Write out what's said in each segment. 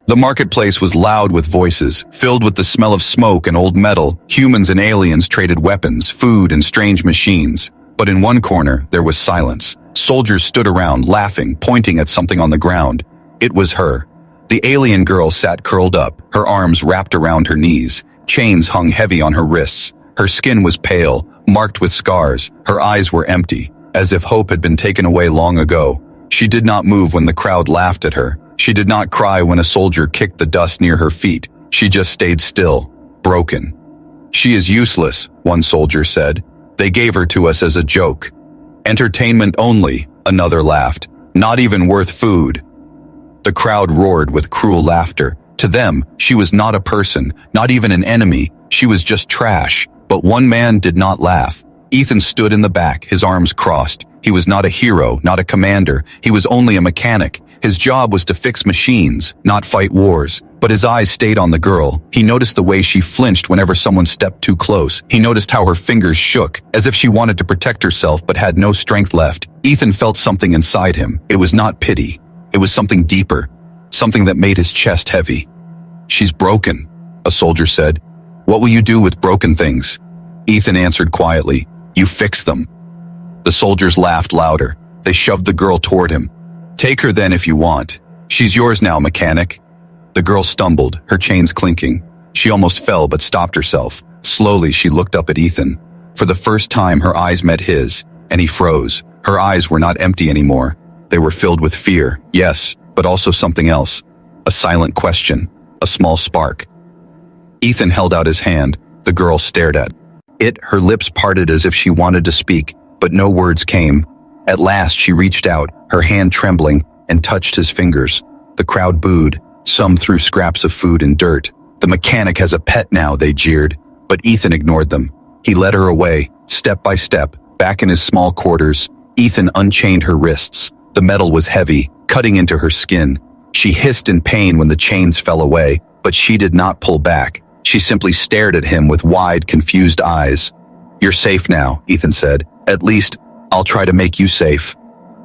The marketplace was loud with voices, filled with the smell of smoke and old metal. Humans and aliens traded weapons, food, and strange machines. But in one corner, there was silence. Soldiers stood around, laughing, pointing at something on the ground. It was her. The alien girl sat curled up, her arms wrapped around her knees. Chains hung heavy on her wrists. Her skin was pale, marked with scars. Her eyes were empty, as if hope had been taken away long ago. She did not move when the crowd laughed at her. She did not cry when a soldier kicked the dust near her feet. She just stayed still, broken. "She is useless," one soldier said. "They gave her to us as a joke. Entertainment only," another laughed. "Not even worth food." The crowd roared with cruel laughter. To them, she was not a person, not even an enemy. She was just trash. But one man did not laugh. Ethan stood in the back, his arms crossed. He was not a hero, not a commander. He was only a mechanic. His job was to fix machines, not fight wars. But his eyes stayed on the girl. He noticed the way she flinched whenever someone stepped too close. He noticed how her fingers shook, as if she wanted to protect herself but had no strength left. Ethan felt something inside him. It was not pity. It was something deeper, something that made his chest heavy. "She's broken," a soldier said. "What will you do with broken things?" Ethan answered quietly, "You fix them." The soldiers laughed louder. They shoved the girl toward him. "Take her then if you want. She's yours now, mechanic." The girl stumbled, her chains clinking. She almost fell but stopped herself. Slowly she looked up at Ethan. For the first time her eyes met his, and he froze. Her eyes were not empty anymore. They were filled with fear, yes, but also something else. A silent question, a small spark. Ethan held out his hand. The girl stared at it, her lips parted as if she wanted to speak, but no words came. At last she reached out, her hand trembling, and touched his fingers. The crowd booed. Some threw scraps of food and dirt. "The mechanic has a pet now," they jeered. But Ethan ignored them. He led her away, step by step, back in his small quarters. Ethan unchained her wrists. The metal was heavy, cutting into her skin. She hissed in pain when the chains fell away, but she did not pull back. She simply stared at him with wide, confused eyes. "You're safe now," Ethan said. "At least, I'll try to make you safe."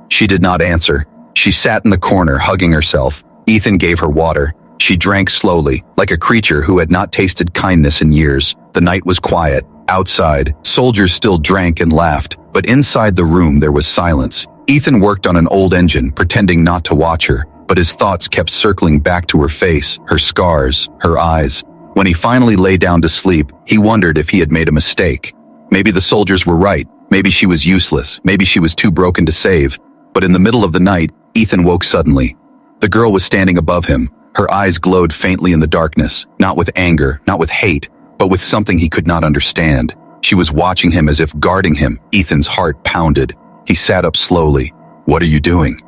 She did not answer. She sat in the corner, hugging herself. Ethan gave her water. She drank slowly, like a creature who had not tasted kindness in years. The night was quiet. Outside, soldiers still drank and laughed, but inside the room there was silence. Ethan worked on an old engine, pretending not to watch her, but his thoughts kept circling back to her face, her scars, her eyes. When he finally lay down to sleep, he wondered if he had made a mistake. Maybe the soldiers were right. Maybe she was useless. Maybe she was too broken to save. But in the middle of the night, Ethan woke suddenly. The girl was standing above him. Her eyes glowed faintly in the darkness, not with anger, not with hate, but with something he could not understand. She was watching him as if guarding him. Ethan's heart pounded. He sat up slowly. "What are you doing?"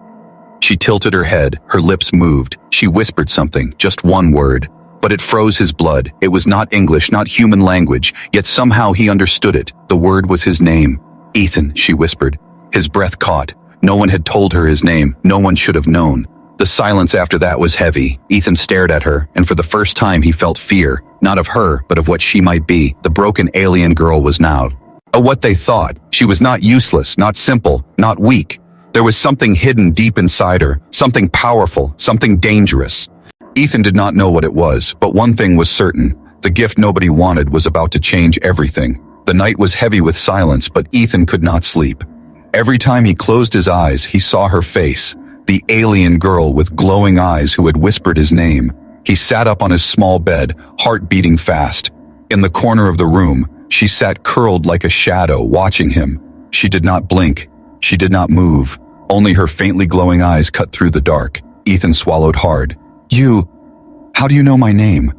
She tilted her head, her lips moved. She whispered something, just one word. But it froze his blood. It was not English, not human language, yet somehow he understood it. The word was his name. "Ethan," she whispered. His breath caught. No one had told her his name. No one should have known. The silence after that was heavy. Ethan stared at her, and for the first time he felt fear, not of her, but of what she might be. The broken alien girl was now what they thought. She was not useless, not simple, not weak. There was something hidden deep inside her, something powerful, something dangerous. Ethan did not know what it was, but one thing was certain. The gift nobody wanted was about to change everything. The night was heavy with silence, but Ethan could not sleep. Every time he closed his eyes, he saw her face, the alien girl with glowing eyes who had whispered his name. He sat up on his small bed, heart beating fast. In the corner of the room, she sat curled like a shadow, watching him. She did not blink. She did not move. Only her faintly glowing eyes cut through the dark. Ethan swallowed hard. How do you know my name?"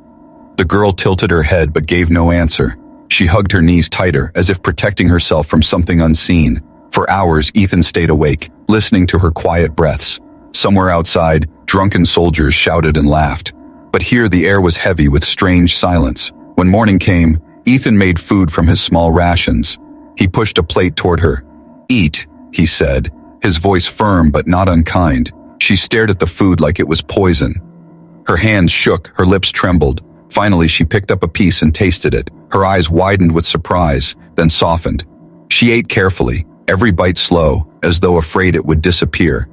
The girl tilted her head but gave no answer. She hugged her knees tighter, as if protecting herself from something unseen. For hours, Ethan stayed awake, listening to her quiet breaths. Somewhere outside, drunken soldiers shouted and laughed. But here the air was heavy with strange silence. When morning came, Ethan made food from his small rations. He pushed a plate toward her. "Eat," he said, his voice firm but not unkind. She stared at the food like it was poison. Her hands shook, her lips trembled. Finally, she picked up a piece and tasted it. Her eyes widened with surprise, then softened. She ate carefully, every bite slow, as though afraid it would disappear.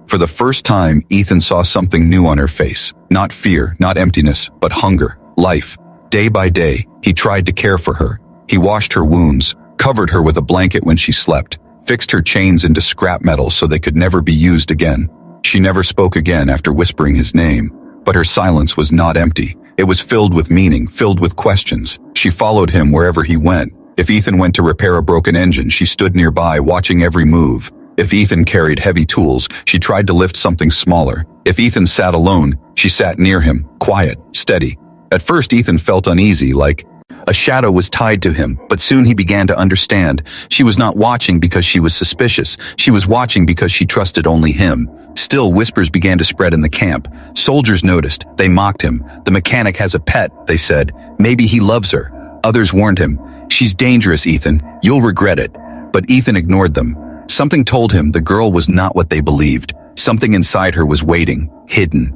For the first time, Ethan saw something new on her face. Not fear, not emptiness, but hunger, life. Day by day, he tried to care for her. He washed her wounds, covered her with a blanket when she slept, fixed her chains into scrap metal so they could never be used again. She never spoke again after whispering his name, but her silence was not empty. It was filled with meaning, filled with questions. She followed him wherever he went. If Ethan went to repair a broken engine, she stood nearby, watching every move. If Ethan carried heavy tools, she tried to lift something smaller. If Ethan sat alone, she sat near him, quiet, steady. At first, Ethan felt uneasy, like a shadow was tied to him, but soon he began to understand. She was not watching because she was suspicious. She was watching because she trusted only him. Still, whispers began to spread in the camp. Soldiers noticed. They mocked him. The mechanic has a pet, they said. Maybe he loves her. Others warned him. She's dangerous, Ethan. You'll regret it. But Ethan ignored them. Something told him the girl was not what they believed. Something inside her was waiting, hidden.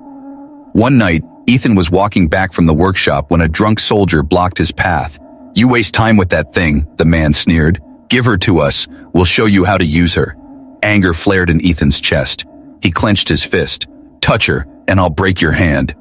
One night, Ethan was walking back from the workshop when a drunk soldier blocked his path. "You waste time with that thing," the man sneered. "Give her to us. We'll show you how to use her." Anger flared in Ethan's chest. He clenched his fist. "Touch her, and I'll break your hand."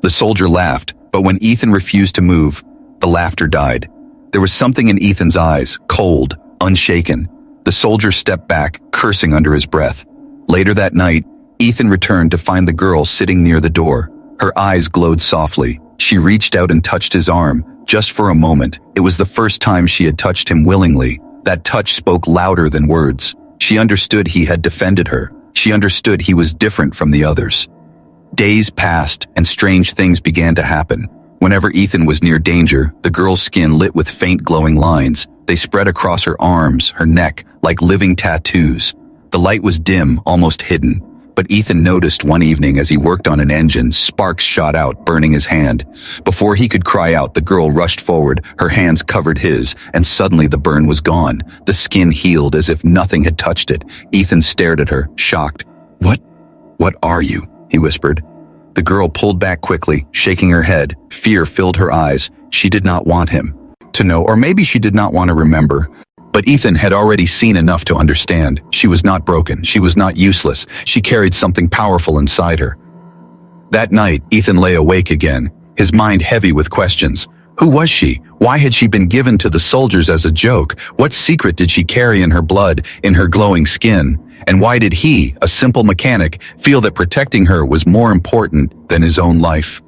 The soldier laughed, but when Ethan refused to move, the laughter died. There was something in Ethan's eyes, cold, unshaken. The soldier stepped back, cursing under his breath. Later that night, Ethan returned to find the girl sitting near the door. Her eyes glowed softly. She reached out and touched his arm, just for a moment. It was the first time she had touched him willingly. That touch spoke louder than words. She understood he had defended her. She understood he was different from the others. Days passed, and strange things began to happen. Whenever Ethan was near danger, the girl's skin lit with faint glowing lines. They spread across her arms, her neck, like living tattoos. The light was dim, almost hidden. But Ethan noticed one evening as he worked on an engine, sparks shot out, burning his hand. Before he could cry out, the girl rushed forward, her hands covered his, and suddenly the burn was gone. The skin healed as if nothing had touched it. Ethan stared at her, shocked. What are you?" he whispered. The girl pulled back quickly, shaking her head. Fear filled her eyes. She did not want him to know, or maybe she did not want to remember. But Ethan had already seen enough to understand. She was not broken. She was not useless. She carried something powerful inside her. That night, Ethan lay awake again, his mind heavy with questions. Who was she? Why had she been given to the soldiers as a joke? What secret did she carry in her blood, in her glowing skin? And why did he, a simple mechanic, feel that protecting her was more important than his own life?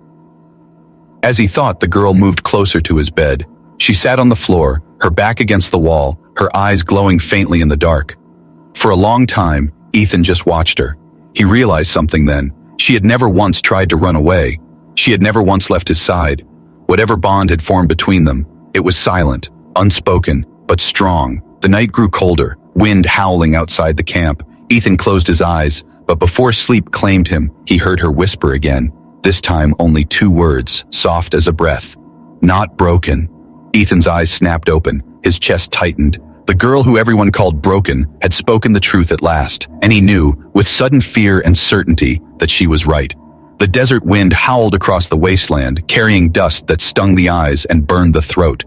As he thought, the girl moved closer to his bed. She sat on the floor, her back against the wall, her eyes glowing faintly in the dark. For a long time, Ethan just watched her. He realized something then. She had never once tried to run away. She had never once left his side. Whatever bond had formed between them, it was silent, unspoken, but strong. The night grew colder, wind howling outside the camp. Ethan closed his eyes, but before sleep claimed him, he heard her whisper again. This time only 2 words, soft as a breath. "Not broken." Ethan's eyes snapped open, his chest tightened. The girl who everyone called broken had spoken the truth at last, and he knew, with sudden fear and certainty, that she was right. The desert wind howled across the wasteland, carrying dust that stung the eyes and burned the throat.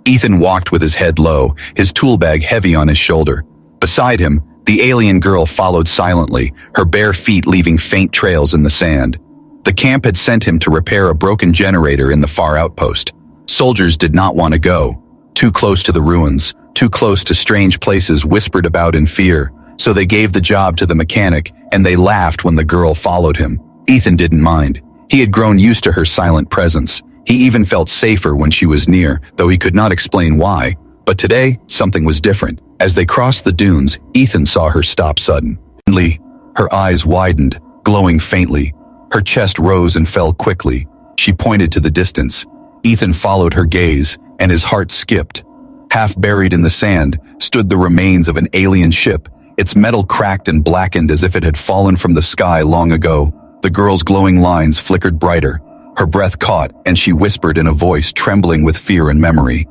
Ethan walked with his head low, his tool bag heavy on his shoulder. Beside him, the alien girl followed silently, her bare feet leaving faint trails in the sand. The camp had sent him to repair a broken generator in the far outpost. Soldiers did not want to go. Too close to the ruins, too close to strange places whispered about in fear. So they gave the job to the mechanic, and they laughed when the girl followed him. Ethan didn't mind. He had grown used to her silent presence. He even felt safer when she was near, though he could not explain why. But today, something was different. As they crossed the dunes, Ethan saw her stop suddenly. Her eyes widened, glowing faintly. Her chest rose and fell quickly. She pointed to the distance. Ethan followed her gaze, and his heart skipped. Half buried in the sand stood the remains of an alien ship, its metal cracked and blackened as if it had fallen from the sky long ago. The girl's glowing lines flickered brighter. Her breath caught, and she whispered in a voice trembling with fear and memory.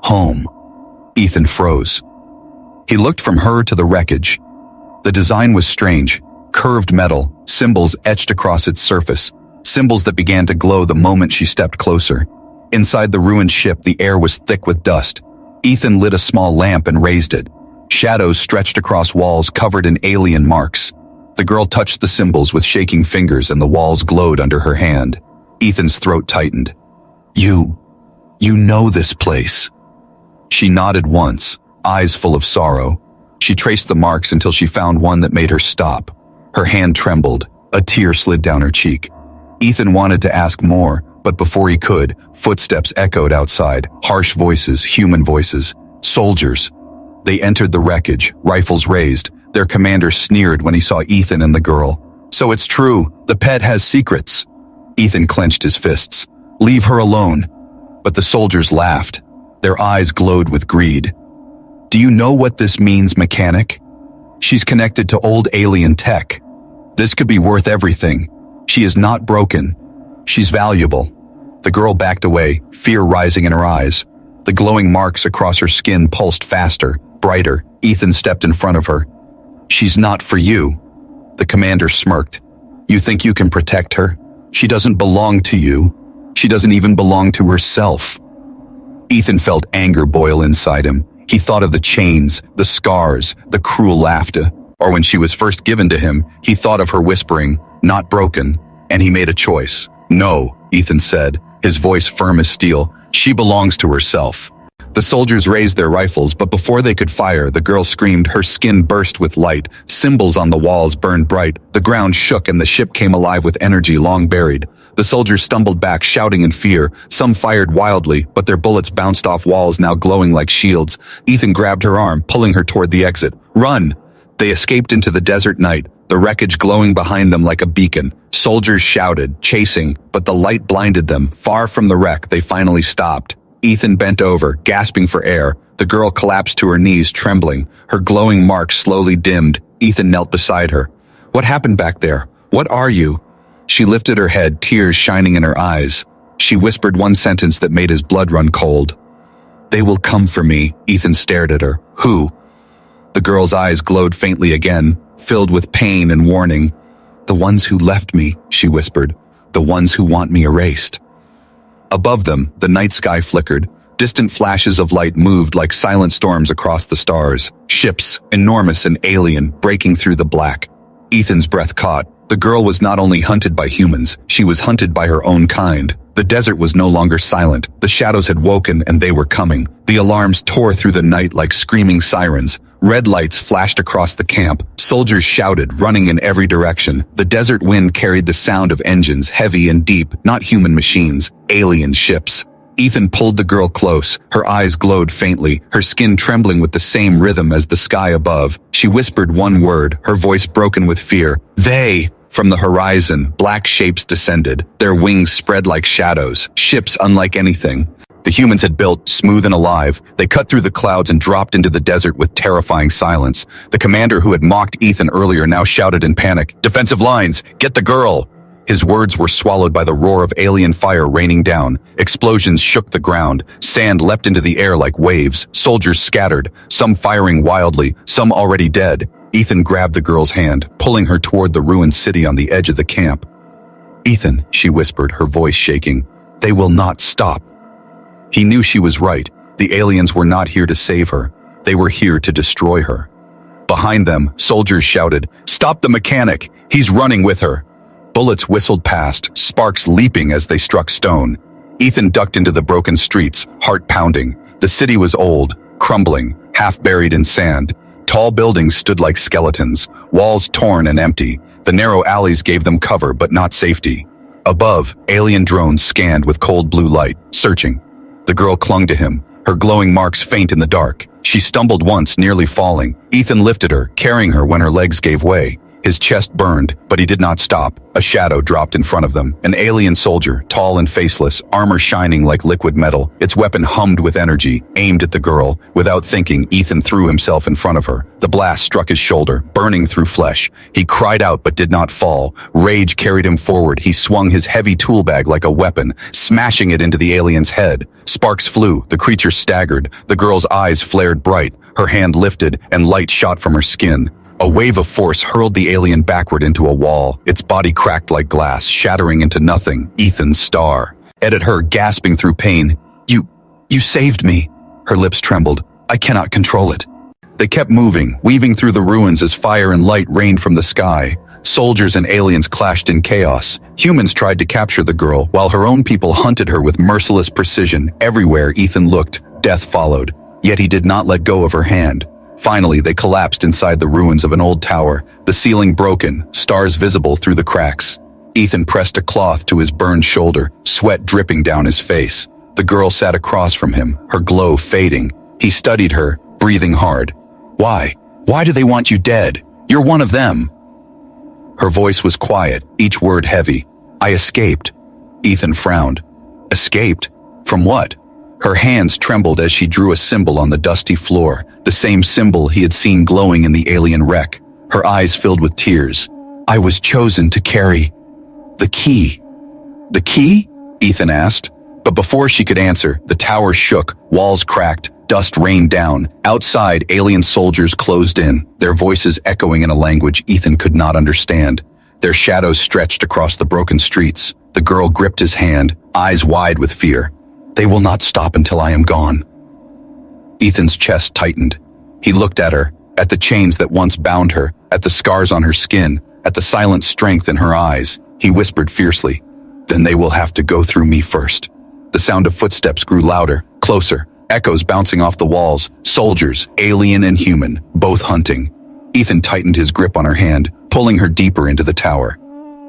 "Home." Ethan froze. He looked from her to the wreckage. The design was strange. Curved metal, symbols etched across its surface, symbols that began to glow the moment she stepped closer. Inside the ruined ship, the air was thick with dust. Ethan lit a small lamp and raised it. Shadows stretched across walls covered in alien marks. The girl touched the symbols with shaking fingers and the walls glowed under her hand. Ethan's throat tightened. You know this place. She nodded once, eyes full of sorrow. She traced the marks until she found one that made her stop. Her hand trembled, a tear slid down her cheek. Ethan wanted to ask more, but before he could, footsteps echoed outside, harsh voices, human voices. Soldiers. They entered the wreckage, rifles raised. Their commander sneered when he saw Ethan and the girl. So it's true, the pet has secrets. Ethan clenched his fists. Leave her alone. But the soldiers laughed. Their eyes glowed with greed. Do you know what this means, mechanic? She's connected to old alien tech. This could be worth everything. She is not broken. She's valuable. The girl backed away, fear rising in her eyes. The glowing marks across her skin pulsed faster, brighter. Ethan stepped in front of her. She's not for you. The commander smirked. You think you can protect her? She doesn't belong to you. She doesn't even belong to herself. Ethan felt anger boil inside him. He thought of the chains, the scars, the cruel laughter. Or when she was first given to him, he thought of her whispering, not broken, and he made a choice. No, Ethan said, his voice firm as steel. She belongs to herself. The soldiers raised their rifles, but before they could fire, the girl screamed. Her skin burst with light. Symbols on the walls burned bright. The ground shook and the ship came alive with energy long buried. The soldiers stumbled back, shouting in fear. Some fired wildly, but their bullets bounced off walls now glowing like shields. Ethan grabbed her arm, pulling her toward the exit. Run! They escaped into the desert night, the wreckage glowing behind them like a beacon. Soldiers shouted, chasing, but the light blinded them. Far from the wreck, they finally stopped. Ethan bent over, gasping for air. The girl collapsed to her knees, trembling. Her glowing marks slowly dimmed. Ethan knelt beside her. What happened back there? What are you? She lifted her head, tears shining in her eyes. She whispered one sentence that made his blood run cold. They will come for me. Ethan stared at her. Who? The girl's eyes glowed faintly again, filled with pain and warning. The ones who left me, she whispered. The ones who want me erased. Above them, the night sky flickered. Distant flashes of light moved like silent storms across the stars. Ships, enormous and alien, breaking through the black. Ethan's breath caught. The girl was not only hunted by humans, she was hunted by her own kind. The desert was no longer silent. The shadows had woken and they were coming. The alarms tore through the night like screaming sirens. Red lights flashed across the camp. Soldiers shouted, running in every direction. The desert wind carried the sound of engines, heavy and deep, not human machines, alien ships. Ethan pulled the girl close. Her eyes glowed faintly, her skin trembling with the same rhythm as the sky above. She whispered one word, her voice broken with fear. They! From the horizon, black shapes descended. Their wings spread like shadows, ships unlike anything the humans had built, smooth and alive. They cut through the clouds and dropped into the desert with terrifying silence. The commander who had mocked Ethan earlier now shouted in panic, "Defensive lines! Get the girl!" His words were swallowed by the roar of alien fire raining down. Explosions shook the ground. Sand leapt into the air like waves. Soldiers scattered, some firing wildly, some already dead. Ethan grabbed the girl's hand, pulling her toward the ruined city on the edge of the camp. "Ethan," she whispered, her voice shaking, "they will not stop." He knew she was right. The aliens were not here to save her. They were here to destroy her. Behind them, soldiers shouted, "Stop the mechanic! He's running with her!" Bullets whistled past, sparks leaping as they struck stone. Ethan ducked into the broken streets, heart pounding. The city was old, crumbling, half buried in sand. Tall buildings stood like skeletons, walls torn and empty. The narrow alleys gave them cover but not safety. Above, alien drones scanned with cold blue light, searching. The girl clung to him, her glowing marks faint in the dark. She stumbled once, nearly falling. Ethan lifted her, carrying her when her legs gave way. His chest burned, but he did not stop. A shadow dropped in front of them. An alien soldier, tall and faceless, armor shining like liquid metal. Its weapon hummed with energy, aimed at the girl. Without thinking, Ethan threw himself in front of her. The blast struck his shoulder, burning through flesh. He cried out but did not fall. Rage carried him forward. He swung his heavy tool bag like a weapon, smashing it into the alien's head. Sparks flew. The creature staggered. The girl's eyes flared bright. Her hand lifted, and light shot from her skin. A wave of force hurled the alien backward into a wall. Its body cracked like glass, shattering into nothing. Ethan's star. At her, gasping through pain. You saved me." Her lips trembled. "I cannot control it." They kept moving, weaving through the ruins as fire and light rained from the sky. Soldiers and aliens clashed in chaos. Humans tried to capture the girl, while her own people hunted her with merciless precision. Everywhere Ethan looked, death followed. Yet he did not let go of her hand. Finally, they collapsed inside the ruins of an old tower, the ceiling broken, stars visible through the cracks. Ethan pressed a cloth to his burned shoulder, sweat dripping down his face. The girl sat across from him, her glow fading. He studied her, breathing hard. Why? Why do they want you dead? You're one of them. Her voice was quiet, each word heavy. I escaped. Ethan frowned. Escaped? From what? Her hands trembled as she drew a symbol on the dusty floor, the same symbol he had seen glowing in the alien wreck. Her eyes filled with tears. I was chosen to carry the key. The key? Ethan asked. But before she could answer, the tower shook, walls cracked, dust rained down. Outside, alien soldiers closed in, their voices echoing in a language Ethan could not understand. Their shadows stretched across the broken streets. The girl gripped his hand, eyes wide with fear. They will not stop until I am gone. Ethan's chest tightened. He looked at her, at the chains that once bound her, at the scars on her skin, at the silent strength in her eyes. He whispered fiercely, Then they will have to go through me first. The sound of footsteps grew louder, closer, echoes bouncing off the walls, soldiers, alien and human, both hunting. Ethan tightened his grip on her hand, pulling her deeper into the tower.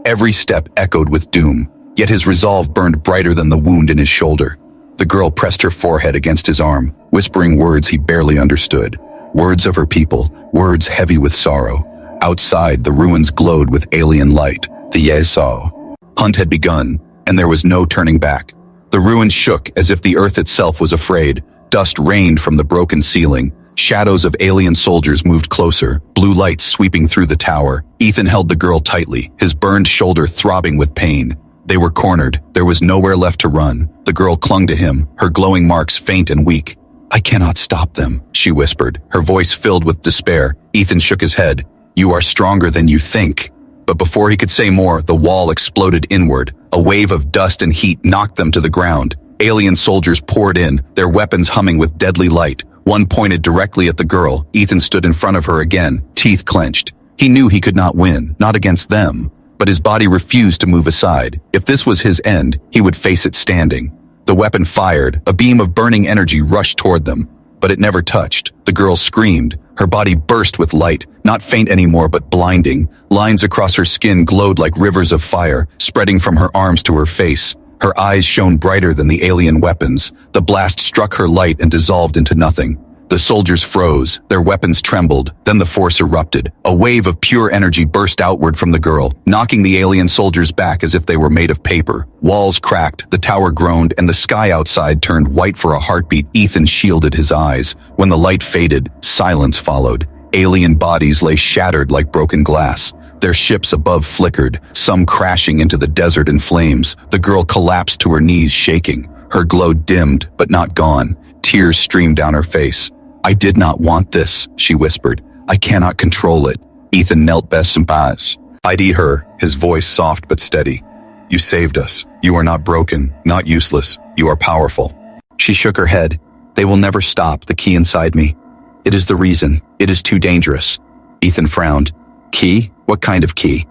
Every step echoed with doom, yet his resolve burned brighter than the wound in his shoulder. The girl pressed her forehead against his arm, whispering words he barely understood. Words of her people, words heavy with sorrow. Outside, the ruins glowed with alien light. The Yeso hunt had begun, and there was no turning back. The ruins shook as if the earth itself was afraid. Dust rained from the broken ceiling. Shadows of alien soldiers moved closer, blue lights sweeping through the tower. Ethan held the girl tightly, his burned shoulder throbbing with pain. They were cornered. There was nowhere left to run. The girl clung to him, her glowing marks faint and weak. I cannot stop them, she whispered, her voice filled with despair. Ethan shook his head. You are stronger than you think. But before he could say more, the wall exploded inward. A wave of dust and heat knocked them to the ground. Alien soldiers poured in, their weapons humming with deadly light. One pointed directly at the girl. Ethan stood in front of her again, teeth clenched. He knew he could not win, not against them. But his body refused to move aside. If this was his end, he would face it standing. The weapon fired, a beam of burning energy rushed toward them. But it never touched. The girl screamed. Her body burst with light, not faint anymore but blinding. Lines across her skin glowed like rivers of fire, spreading from her arms to her face. Her eyes shone brighter than the alien weapons. The blast struck her light and dissolved into nothing. The soldiers froze, their weapons trembled, then the force erupted. A wave of pure energy burst outward from the girl, knocking the alien soldiers back as if they were made of paper. Walls cracked, the tower groaned, and the sky outside turned white for a heartbeat. Ethan shielded his eyes. When the light faded, silence followed. Alien bodies lay shattered like broken glass. Their ships above flickered, some crashing into the desert in flames. The girl collapsed to her knees, shaking. Her glow dimmed, but not gone. Tears streamed down her face. I did not want this, she whispered. I cannot control it. Ethan knelt beside her, his voice soft but steady. You saved us. You are not broken, not useless. You are powerful. She shook her head. They will never stop, the key inside me. It is the reason. It is too dangerous. Ethan frowned. Key? What kind of key?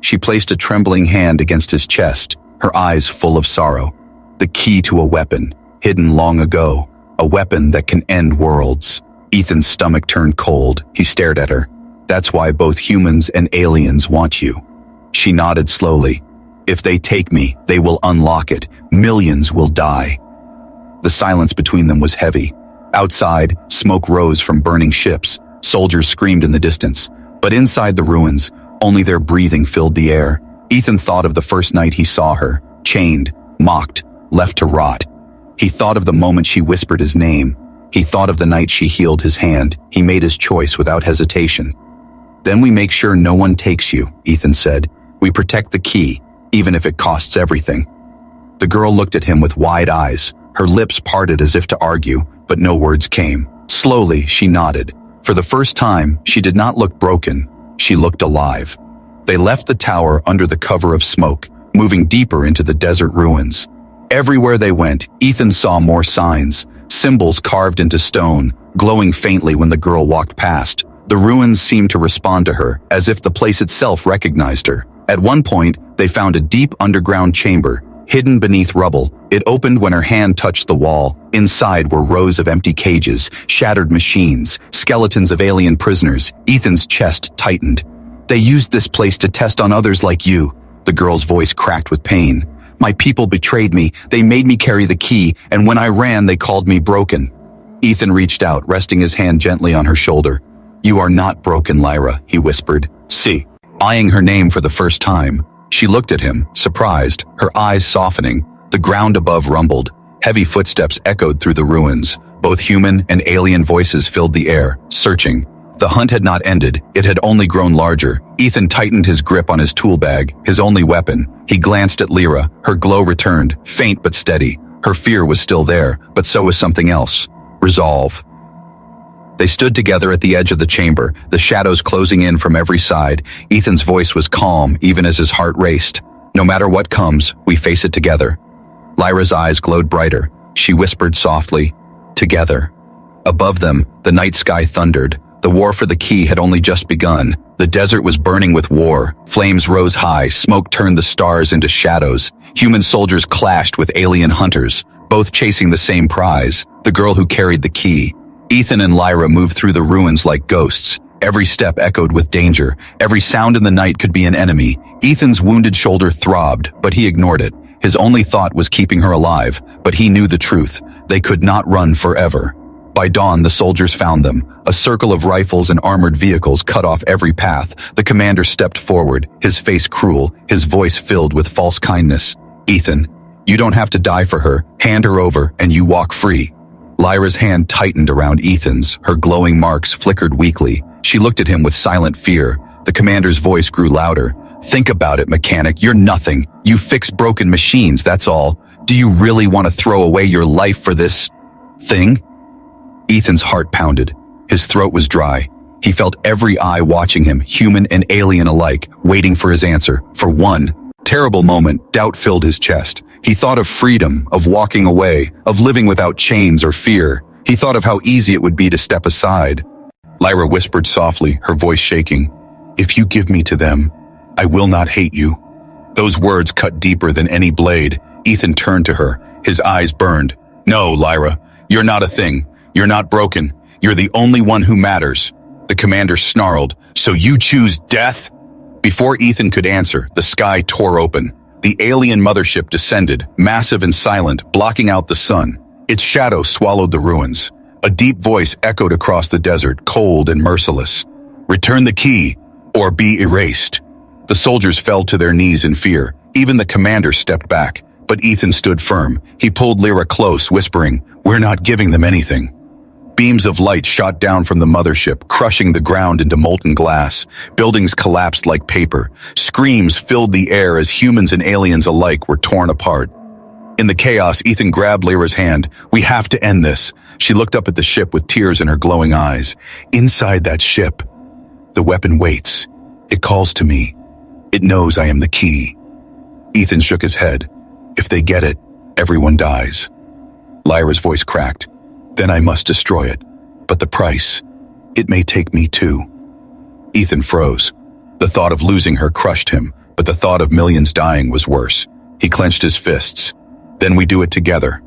She placed a trembling hand against his chest, her eyes full of sorrow. The key to a weapon, hidden long ago. A weapon that can end worlds. Ethan's stomach turned cold. He stared at her. That's why both humans and aliens want you. She nodded slowly. If they take me, they will unlock it. Millions will die. The silence between them was heavy. Outside, smoke rose from burning ships. Soldiers screamed in the distance. But inside the ruins, only their breathing filled the air. Ethan thought of the first night he saw her, chained, mocked, left to rot. He thought of the moment she whispered his name. He thought of the night she healed his hand. He made his choice without hesitation. Then we make sure no one takes you, Ethan said. We protect the key, even if it costs everything. The girl looked at him with wide eyes. Her lips parted as if to argue, but no words came. Slowly, she nodded. For the first time, she did not look broken. She looked alive. They left the tower under the cover of smoke, moving deeper into the desert ruins. Everywhere they went, Ethan saw more signs, symbols carved into stone, glowing faintly when the girl walked past. The ruins seemed to respond to her, as if the place itself recognized her. At one point, they found a deep underground chamber, hidden beneath rubble. It opened when her hand touched the wall. Inside were rows of empty cages, shattered machines, skeletons of alien prisoners. Ethan's chest tightened. They used this place to test on others like you. The girl's voice cracked with pain. My people betrayed me. They made me carry the key, and when I ran, they called me broken. Ethan reached out, resting his hand gently on her shoulder. You are not broken, Lyra, he whispered. See. Eyeing her name for the first time, she looked at him, surprised, her eyes softening. The ground above rumbled. Heavy footsteps echoed through the ruins. Both human and alien voices filled the air, searching. The hunt had not ended, it had only grown larger. Ethan tightened his grip on his tool bag, his only weapon. He glanced at Lyra, her glow returned, faint but steady. Her fear was still there, but so was something else. Resolve. They stood together at the edge of the chamber, the shadows closing in from every side. Ethan's voice was calm, even as his heart raced. No matter what comes, we face it together. Lyra's eyes glowed brighter. She whispered softly, together. Above them, the night sky thundered. The war for the key had only just begun. The desert was burning with war. Flames rose high, smoke turned the stars into shadows. Human soldiers clashed with alien hunters, both chasing the same prize, the girl who carried the key. Ethan and Lyra moved through the ruins like ghosts. Every step echoed with danger. Every sound in the night could be an enemy. Ethan's wounded shoulder throbbed, but he ignored it. His only thought was keeping her alive, but he knew the truth. They could not run forever. By dawn, the soldiers found them. A circle of rifles and armored vehicles cut off every path. The commander stepped forward, his face cruel, his voice filled with false kindness. Ethan, you don't have to die for her. Hand her over, and you walk free. Lyra's hand tightened around Ethan's. Her glowing marks flickered weakly. She looked at him with silent fear. The commander's voice grew louder. Think about it, mechanic. You're nothing. You fix broken machines, that's all. Do you really want to throw away your life for this thing? Ethan's heart pounded. His throat was dry. He felt every eye watching him, human and alien alike, waiting for his answer. For one terrible moment, doubt filled his chest. He thought of freedom, of walking away, of living without chains or fear. He thought of how easy it would be to step aside. Lyra whispered softly, her voice shaking. If you give me to them, I will not hate you. Those words cut deeper than any blade. Ethan turned to her. His eyes burned. No, Lyra, you're not a thing. You're not broken. You're the only one who matters. The commander snarled. So you choose death? Before Ethan could answer, the sky tore open. The alien mothership descended, massive and silent, blocking out the sun. Its shadow swallowed the ruins. A deep voice echoed across the desert, cold and merciless. Return the key, or be erased. The soldiers fell to their knees in fear. Even the commander stepped back, but Ethan stood firm. He pulled Lyra close, whispering, We're not giving them anything. Beams of light shot down from the mothership, crushing the ground into molten glass. Buildings collapsed like paper. Screams filled the air as humans and aliens alike were torn apart. In the chaos, Ethan grabbed Lyra's hand. We have to end this. She looked up at the ship with tears in her glowing eyes. Inside that ship, the weapon waits. It calls to me. It knows I am the key. Ethan shook his head. If they get it, everyone dies. Lyra's voice cracked. Then I must destroy it. But the price, it may take me too. Ethan froze. The thought of losing her crushed him, but the thought of millions dying was worse. He clenched his fists. Then we do it together.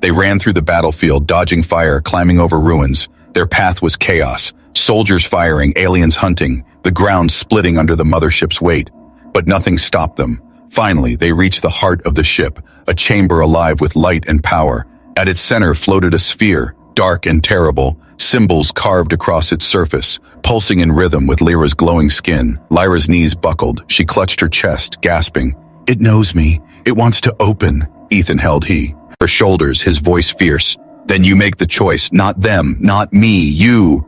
They ran through the battlefield, dodging fire, climbing over ruins. Their path was chaos. Soldiers firing, aliens hunting, the ground splitting under the mothership's weight. But nothing stopped them. Finally, they reached the heart of the ship, a chamber alive with light and power. At its center floated a sphere, dark and terrible, symbols carved across its surface, pulsing in rhythm with Lyra's glowing skin. Lyra's knees buckled. She clutched her chest, gasping. It knows me. It wants to open. Ethan held her shoulders, his voice fierce. Then you make the choice, not them, not me, you.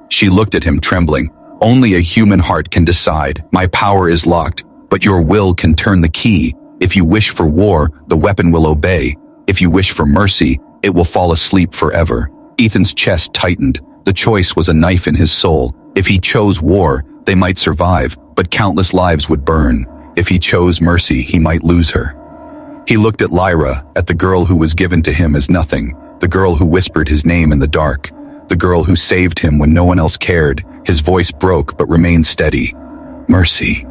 She looked at him, trembling. Only a human heart can decide. My power is locked, but your will can turn the key. If you wish for war, the weapon will obey. If you wish for mercy, it will fall asleep forever. Ethan's chest tightened. The choice was a knife in his soul. If he chose war, they might survive, but countless lives would burn. If he chose mercy, he might lose her. He looked at Lyra, at the girl who was given to him as nothing, the girl who whispered his name in the dark. the girl who saved him when no one else cared. His voice broke but remained steady. Mercy.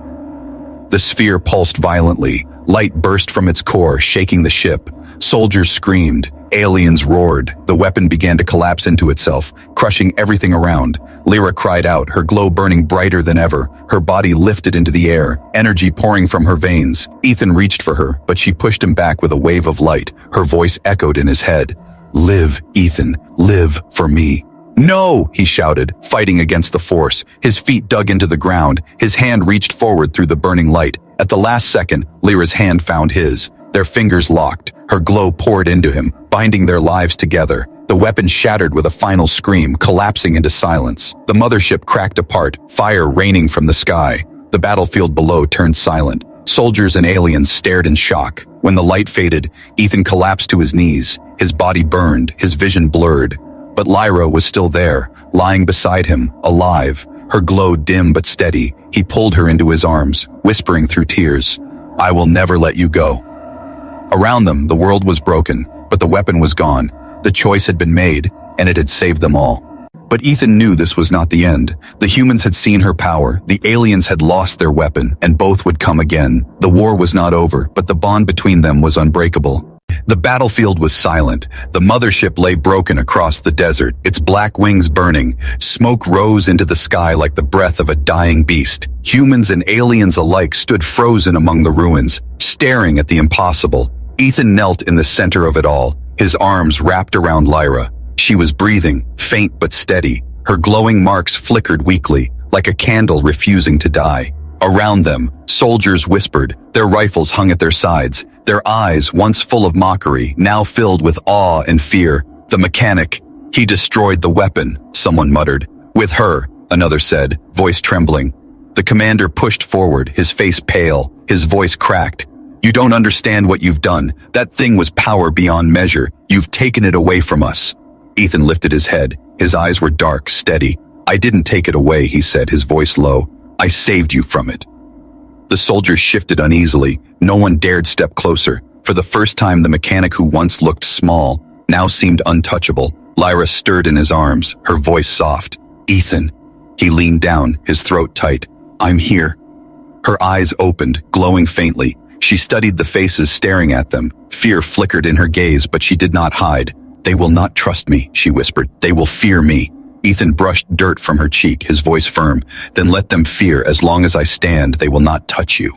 The sphere pulsed violently. Light burst from its core, shaking the ship. Soldiers screamed. Aliens roared. The weapon began to collapse into itself, crushing everything around. Lyra cried out, her glow burning brighter than ever. Her body lifted into the air, energy pouring from her veins. Ethan reached for her, but she pushed him back with a wave of light. Her voice echoed in his head. Live, Ethan. Live for me. No, he shouted, fighting against the force. His feet dug into the ground. His hand reached forward through the burning light. At the last second, Lyra's hand found his. Their fingers locked. Her glow poured into him, binding their lives together. The weapon shattered with a final scream, collapsing into silence. The mothership cracked apart, fire raining from the sky. The battlefield below turned silent. Soldiers and aliens stared in shock. When the light faded, Ethan collapsed to his knees. His body burned, his vision blurred. But Lyra was still there, lying beside him, alive. Her glow dim but steady. He pulled her into his arms, whispering through tears, I will never let you go. Around them, the world was broken, but the weapon was gone. The choice had been made, and it had saved them all. But Ethan knew this was not the end. The humans had seen her power, the aliens had lost their weapon, and both would come again. The war was not over, but the bond between them was unbreakable. The battlefield was silent. The mothership lay broken across the desert, its black wings burning. Smoke rose into the sky like the breath of a dying beast. Humans and aliens alike stood frozen among the ruins, staring at the impossible. Ethan knelt in the center of it all, his arms wrapped around Lyra. She was breathing, faint but steady. Her glowing marks flickered weakly, like a candle refusing to die. Around them, soldiers whispered, their rifles hung at their sides. Their eyes, once full of mockery, now filled with awe and fear. The mechanic, he destroyed the weapon, someone muttered. With her, another said, voice trembling. The commander pushed forward, his face pale, his voice cracked. You don't understand what you've done. That thing was power beyond measure. You've taken it away from us. Ethan lifted his head. His eyes were dark, steady. I didn't take it away, he said, his voice low. I saved you from it. The soldiers shifted uneasily. No one dared step closer. For the first time, the mechanic who once looked small now seemed untouchable. Lyra stirred in his arms, her voice soft. Ethan. He leaned down, his throat tight. I'm here. Her eyes opened, glowing faintly. She studied the faces staring at them. Fear flickered in her gaze, but she did not hide. They will not trust me, she whispered. They will fear me. Ethan brushed dirt from her cheek, his voice firm. Then let them fear. As long as I stand, they will not touch you.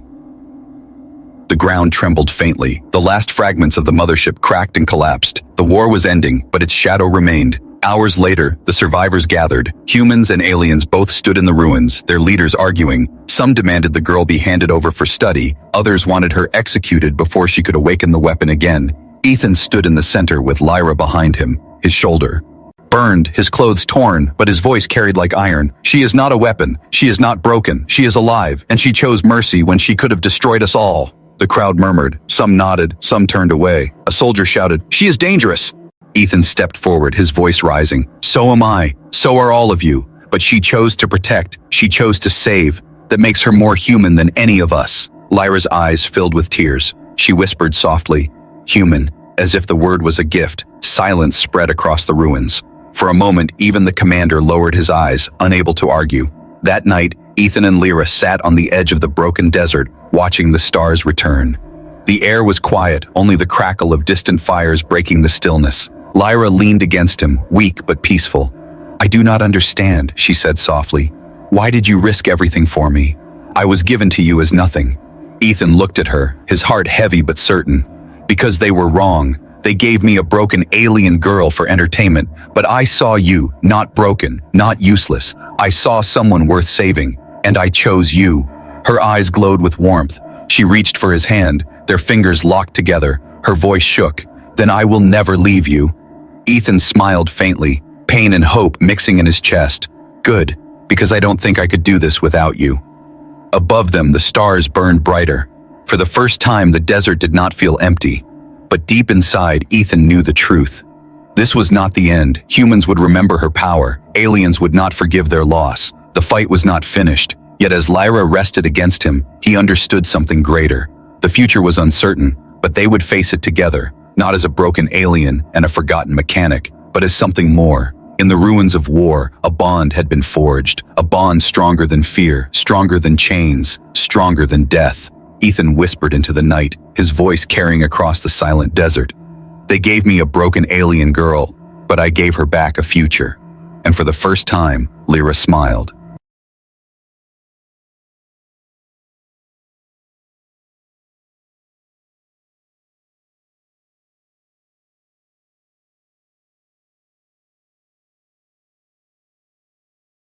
The ground trembled faintly. The last fragments of the mothership cracked and collapsed. The war was ending, but its shadow remained. Hours later, the survivors gathered. Humans and aliens both stood in the ruins, their leaders arguing. Some demanded the girl be handed over for study. Others wanted her executed before she could awaken the weapon again. Ethan stood in the center with Lyra behind him, his shoulder burned, his clothes torn, but his voice carried like iron. She is not a weapon. She is not broken. She is alive, and she chose mercy when she could have destroyed us all. The crowd murmured. Some nodded, some turned away. A soldier shouted, She is dangerous. Ethan stepped forward, his voice rising. So am I. So are all of you. But she chose to protect. She chose to save. That makes her more human than any of us. Lyra's eyes filled with tears. She whispered softly, Human, as if the word was a gift. Silence spread across the ruins. For a moment, even the commander lowered his eyes, unable to argue. That night, Ethan and Lyra sat on the edge of the broken desert, watching the stars return. The air was quiet, only the crackle of distant fires breaking the stillness. Lyra leaned against him, weak but peaceful. I do not understand, she said softly. Why did you risk everything for me? I was given to you as nothing. Ethan looked at her, his heart heavy but certain. Because they were wrong. They gave me a broken alien girl for entertainment, but I saw you, not broken, not useless. I saw someone worth saving, and I chose you. Her eyes glowed with warmth. She reached for his hand, their fingers locked together. Her voice shook. Then I will never leave you. Ethan smiled faintly, pain and hope mixing in his chest. Good, because I don't think I could do this without you. Above them, the stars burned brighter. For the first time, the desert did not feel empty. But deep inside, Ethan knew the truth. This was not the end. Humans would remember her power. Aliens would not forgive their loss. The fight was not finished. Yet as Lyra rested against him, he understood something greater. The future was uncertain, but they would face it together, not as a broken alien and a forgotten mechanic, but as something more. In the ruins of war, a bond had been forged, a bond stronger than fear, stronger than chains, stronger than death. Ethan whispered into the night, his voice carrying across the silent desert. They gave me a broken alien girl, but I gave her back a future. And for the first time, Lyra smiled.